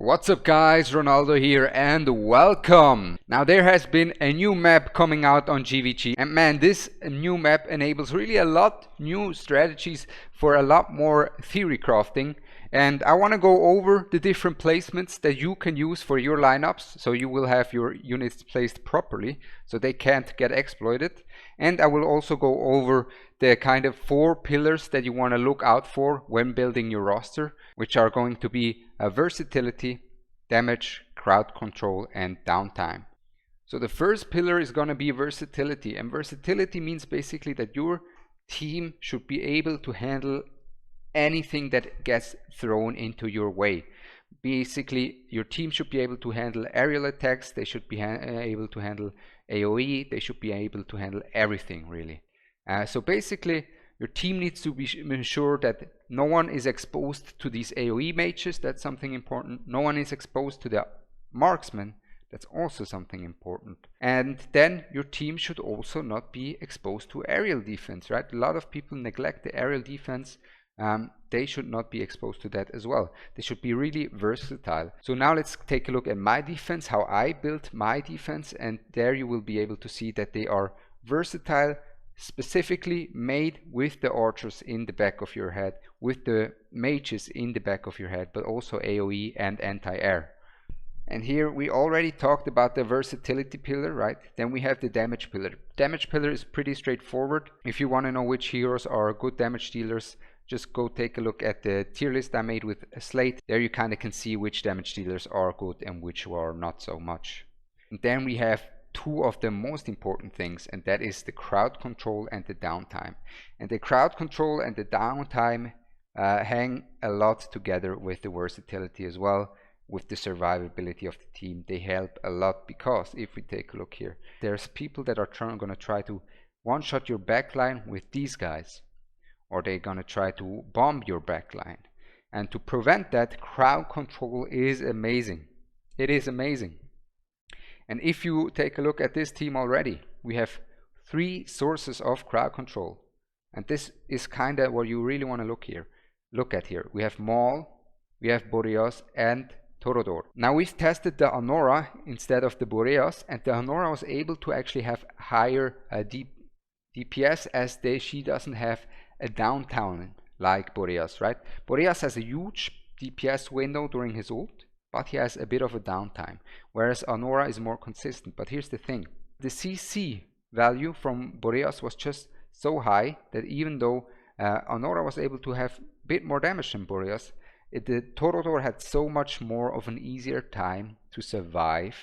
What's up guys, Ronaldo here and welcome! Now there has been a new map coming out on GvG, and man, this new map enables really a lot new strategies for a lot more theory crafting, and I want to go over the different placements that you can use for your lineups so you will have your units placed properly so they can't get exploited. And I will also go over the kind of 4 pillars that you want to look out for when building your roster, which are going to be versatility, damage, crowd control, and downtime. So the first pillar is going to be versatility, and versatility means basically that your team should be able to handle anything that gets thrown into your way. Basically, your team should be able to handle aerial attacks, they should be able to handle AoE, they should be able to handle everything really. So basically, your team needs to be sure that no one is exposed to these AoE mages, that's something important. No one is exposed to the marksman, that's also something important. And then your team should also not be exposed to aerial defense, right? A lot of people neglect the aerial defense. They should not be exposed to that as well. They should be really versatile. So now let's take a look at my defense, how I built my defense, and there you will be able to see that they are versatile, specifically made with the archers in the back of your head, with the mages in the back of your head, but also AoE and anti-air. And here we already talked about the versatility pillar, right? Then we have the damage pillar. Damage pillar is pretty straightforward. If you want to know which heroes are good damage dealers, just go take a look at the tier list I made with a slate. There you kind of can see which damage dealers are good and which are not so much. And then we have 2 of the most important things, and that is the crowd control and the downtime. And the crowd control and the downtime hang a lot together with the versatility as well, with the survivability of the team. They help a lot because if we take a look here, there's people that are going to try to one-shot your backline with these guys, or they're going to try to bomb your backline. And to prevent that, crowd control is amazing. It is amazing. And if you take a look at this team already, we have 3 sources of crowd control. And this is kind of what you really want to look at here. We have Maul, we have Boreas, and Torodor. Now we've tested the Anora instead of the Boreas, and the Anora was able to actually have higher DPS as she doesn't have a downtime like Boreas, right? Boreas has a huge DPS window during his ult, but he has a bit of a downtime, whereas Anora is more consistent. But here's the thing, the CC value from Boreas was just so high that even though Anora was able to have a bit more damage than Boreas, the Torodor had so much more of an easier time to survive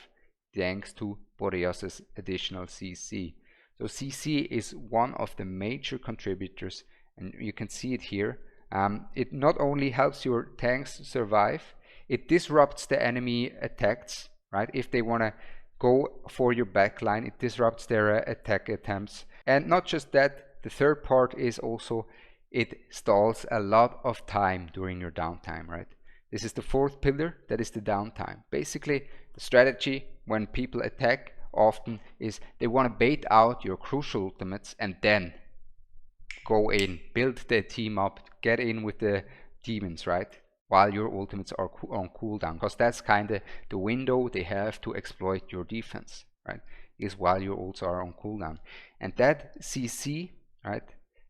thanks to Boreas's additional CC. So CC is one of the major contributors, and you can see it here. It not only helps your tanks survive, it disrupts the enemy attacks, right? If they want to go for your backline, it disrupts their attack attempts. And not just that, the third part is also it stalls a lot of time during your downtime, right? This is the 4th pillar, that is the downtime. Basically, the strategy when people attack often is they want to bait out your crucial ultimates and then go in, build the team up, get in with the demons, right? While your ultimates are on cooldown, because that's kind of the window they have to exploit your defense, right? Is while your ults are on cooldown. And that CC, right,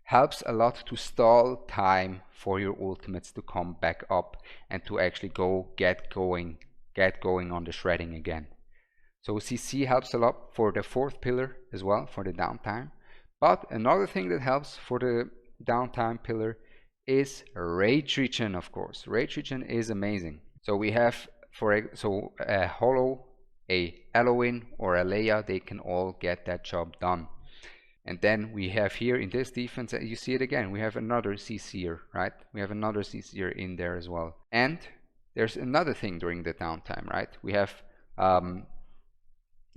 helps a lot to stall time for your ultimates to come back up and to actually get going on the shredding again. So CC helps a lot for the 4th pillar as well, for the downtime. But another thing that helps for the downtime pillar is rage regen, of course. Rage regen is amazing. So we have a Hollow, a Eloin, or a Leia, they can all get that job done. And then we have here in this defense, you see it again, we have another CC'er, right? We have another CC'er in there as well. And there's another thing during the downtime, right? We have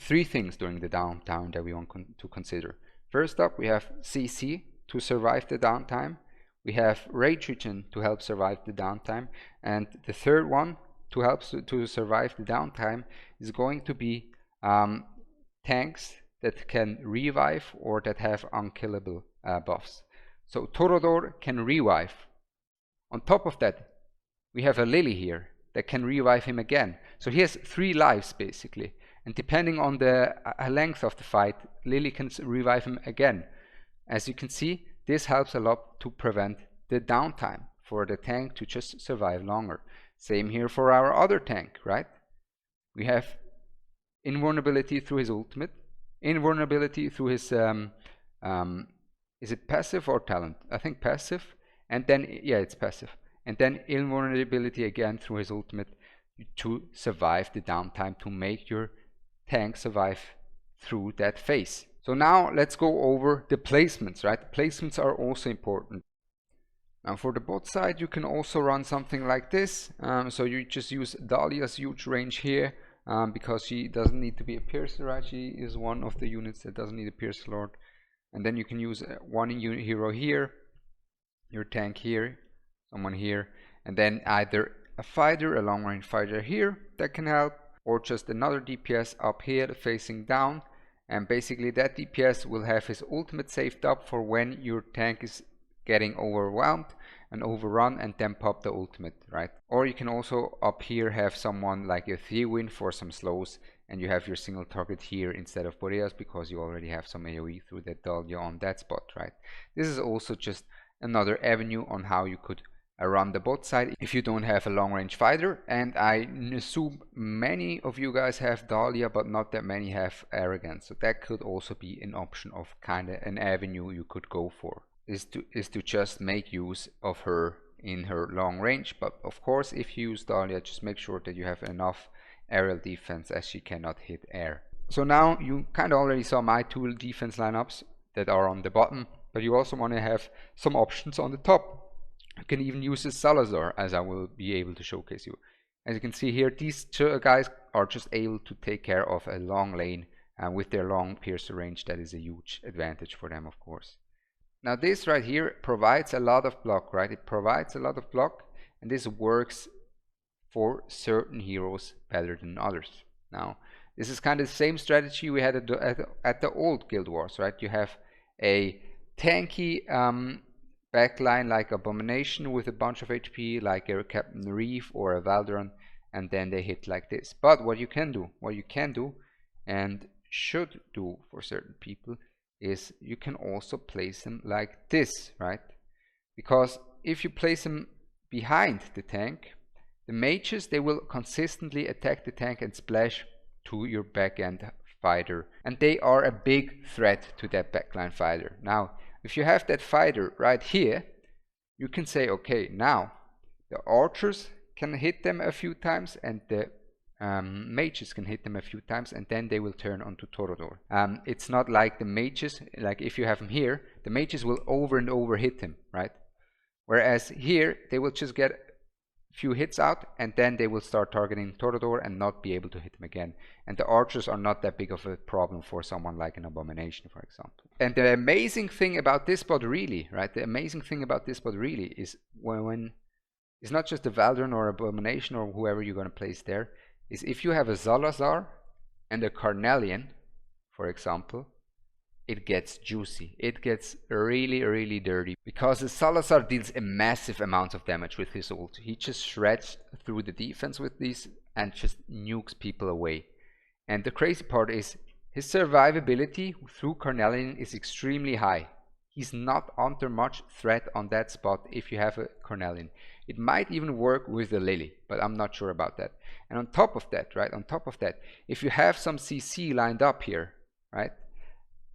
3 things during the downtime that we want to consider. First up, we have CC to survive the downtime. We have rage regen to help survive the downtime. And the third one to help to survive the downtime is going to be tanks that can revive or that have unkillable buffs. So Torodor can revive. On top of that, we have a Lily here. that can revive him again. So he has 3 lives basically, and depending on the length of the fight, Lily can revive him again. As you can see, this helps a lot to prevent the downtime for the tank to just survive longer. Same here for our other tank, right? We have invulnerability through his ultimate, invulnerability through his is it passive or talent? I think passive, and then yeah, it's passive, and then invulnerability again through his ultimate to survive the downtime, to make your tank survive through that phase. So now let's go over the placements, right? The placements are also important. Now for the bot side, you can also run something like this. So you just use Dahlia's huge range here, because she doesn't need to be a piercer, right? She is one of the units that doesn't need a piercer lord. And then you can use one hero here, your tank here, someone here, and then either a fighter, a long range fighter here that can help, or just another DPS up here facing down. And basically that DPS will have his ultimate saved up for when your tank is getting overwhelmed and overrun, and then pop the ultimate, right? Or you can also up here have someone like a Theowin for some slows, and you have your single target here instead of Boreas because you already have some AoE through that Dahlia on that spot, right? This is also just another avenue on how you could run the bot side if you don't have a long range fighter. And I assume many of you guys have Dahlia, but not that many have Arrogance, so that could also be an option of kind of an avenue you could go for, is to just make use of her in her long range. But of course, if you use Dahlia, just make sure that you have enough aerial defense, as she cannot hit air. So now you kind of already saw my 2 defense lineups that are on the bottom, but you also want to have some options on the top. You can even use the Salazar, as I will be able to showcase you. As you can see here, these 2 guys are just able to take care of a long lane, and with their long piercer range, that is a huge advantage for them, of course. Now this right here provides a lot of block, right? It provides a lot of block, and this works for certain heroes better than others. Now this is kind of the same strategy we had at the old Guild Wars, right? You have a tanky backline like Abomination with a bunch of HP, like a Captain Reef or a Valderon, and then they hit like this. But what you can do and should do for certain people is you can also place them like this, right? Because if you place them behind the tank, the mages, they will consistently attack the tank and splash to your backend fighter, and they are a big threat to that backline fighter. Now if you have that fighter right here, you can say, okay, now the archers can hit them a few times, and the mages can hit them a few times, and then they will turn onto Torodor. It's not like the mages, like if you have them here, the mages will over and over hit him, right? Whereas here, they will just get a few hits out, and then they will start targeting Torodor and not be able to hit him again. And the archers are not that big of a problem for someone like an Abomination, for example. And the amazing thing about this bot really, right? The amazing thing about this bot really is when it's not just a Valderon or Abomination or whoever you're going to place there, is if you have a Salazar and a Carnelian, for example, it gets juicy. It gets really, really dirty, because the Salazar deals a massive amount of damage with his ult. He just shreds through the defense with these and just nukes people away. And the crazy part is his survivability through Carnelian is extremely high. He's not under much threat on that spot if you have a Carnelian. It might even work with the Lily, but I'm not sure about that. And on top of that, right, on top of that, if you have some CC lined up here, right,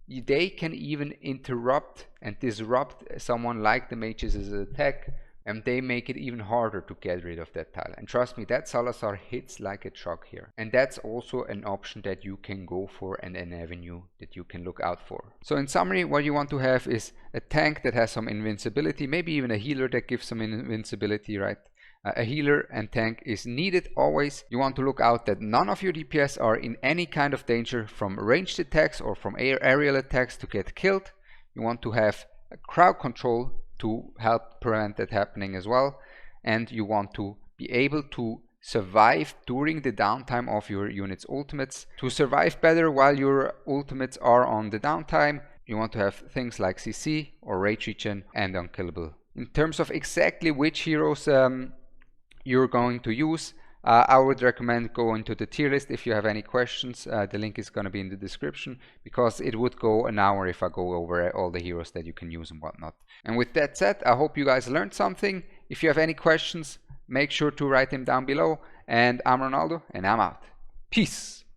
they can even interrupt and disrupt someone like the mages' attack, and they make it even harder to get rid of that tile. And trust me, that Salazar hits like a truck here. And that's also an option that you can go for, and an avenue that you can look out for. So in summary, what you want to have is a tank that has some invincibility, maybe even a healer that gives some invincibility, right? A healer and tank is needed always. You want to look out that none of your DPS are in any kind of danger from ranged attacks or from aerial attacks to get killed. You want to have a crowd control to help prevent that happening as well. And you want to be able to survive during the downtime of your unit's ultimates. To survive better while your ultimates are on the downtime, you want to have things like CC or Rage Regen and Unkillable. In terms of exactly which heroes you're going to use, I would recommend going to the tier list if you have any questions. The link is going to be in the description, because it would go an hour if I go over all the heroes that you can use and whatnot. And with that said, I hope you guys learned something. If you have any questions, make sure to write them down below. And I'm Ronaldo, and I'm out. Peace.